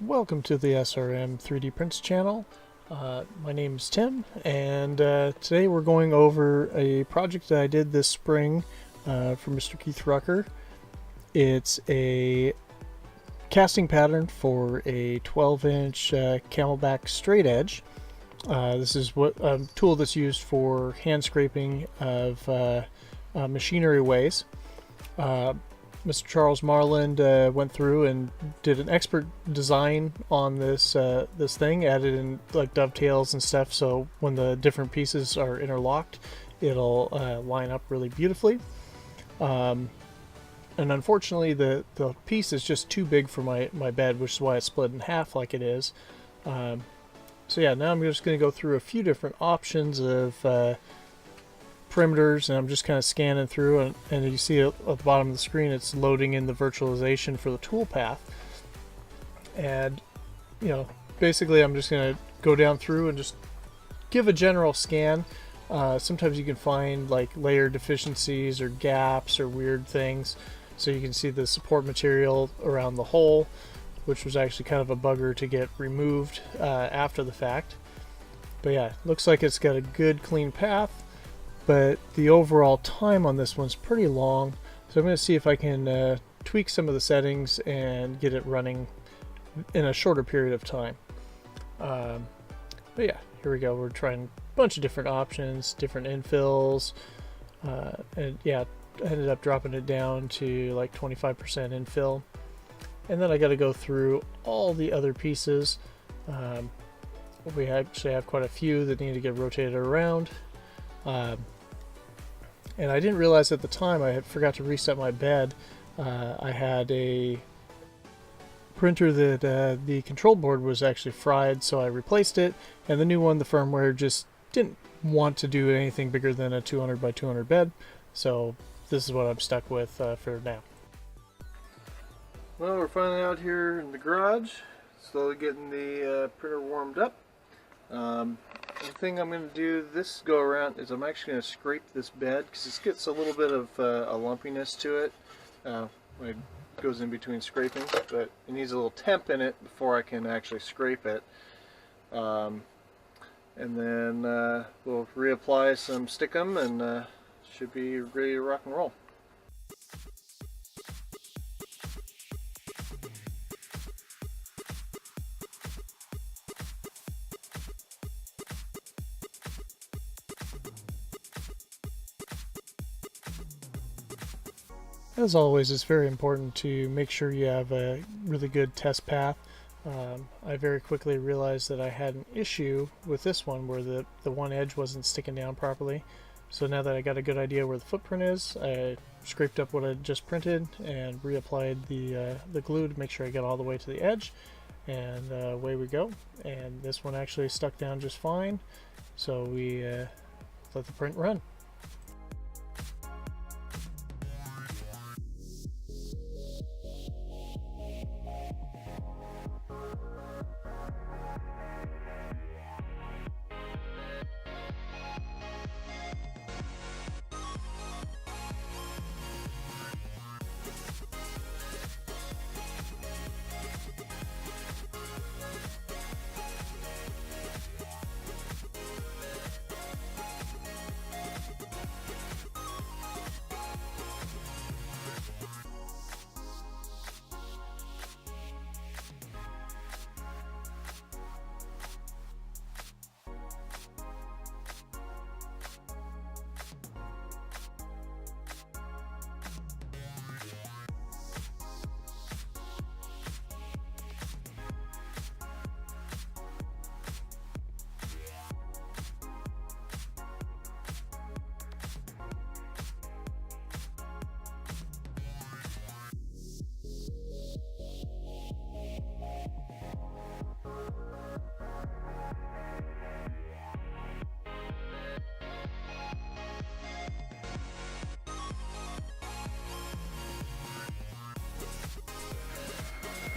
Welcome to the SRM 3D Prints channel. My name is Tim, and today we're going over a project that I did this spring for Mr. Keith Rucker. It's a casting pattern for a 12-inch Camel-back straight edge. This is a tool that's used for hand scraping of machinery ways. Mr. Charles Marlin went through and did an expert design on this this thing, added in like dovetails and stuff, so when the different pieces are interlocked, it'll line up really beautifully. And unfortunately, the piece is just too big for my bed, which is why it's split in half like it is. So yeah, now I'm just going to go through a few different options of perimeters, and I'm just kind of scanning through, and you see at the bottom of the screen it's loading in the virtualization for the toolpath. And basically I'm just going to go down through and just give a general scan. Sometimes you can find like layer deficiencies or gaps or weird things, so you can see the support material around the hole, which was actually kind of a bugger to get removed after the fact. But yeah, looks like it's got a good clean path, but the overall time on this one's pretty long, so I'm going to see if I can tweak some of the settings and get it running in a shorter period of time. But yeah, here we go. We're trying a bunch of different options, different infills, and yeah, I ended up dropping it down to like 25% infill. And then I got to go through all the other pieces. We actually have quite a few that need to get rotated around. And I didn't realize at the time, I had forgot to reset my bed. I had a printer that the control board was actually fried, so I replaced it, and the new one, the firmware, just didn't want to do anything bigger than a 200 by 200 bed, so this is what I'm stuck with for now. Well, we're finally out here in the garage, slowly getting the printer warmed up. The thing I'm going to do this go around is I'm actually going to scrape this bed, because this gets a little bit of a lumpiness to it when it goes in between scraping, but it needs a little temp in it before I can actually scrape it. And then we'll reapply some stickum and should be ready to rock and roll. As always, it's very important to make sure you have a really good test path. I very quickly realized that I had an issue with this one where the one edge wasn't sticking down properly. So now that I got a good idea where the footprint is, I scraped up what I just printed and reapplied the glue to make sure I got all the way to the edge. And away we go. And this one actually stuck down just fine. So we let the print run.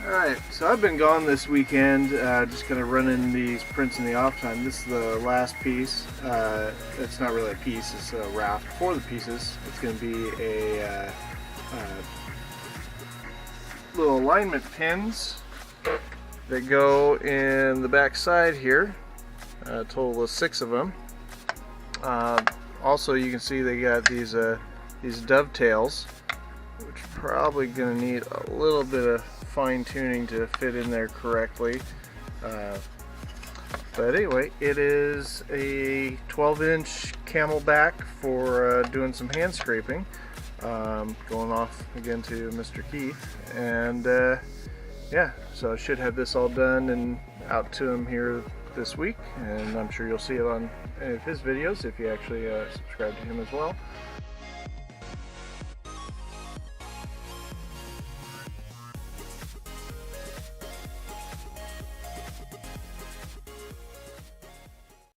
Alright, so I've been gone this weekend, just kind of running these prints in the off time. This is the last piece. It's not really a piece, it's a raft for the pieces. It's going to be a little alignment pins that go in the back side here. A total of 6 of them. Also, you can see they got these dovetails, which are probably going to need a little bit of fine-tuning to fit in there correctly. But anyway, it is a 12-inch Camel-back for doing some hand scraping. Going off again to Mr. Keith, and yeah, so I should have this all done and out to him here this week, and I'm sure you'll see it on any of his videos if you actually subscribe to him as well.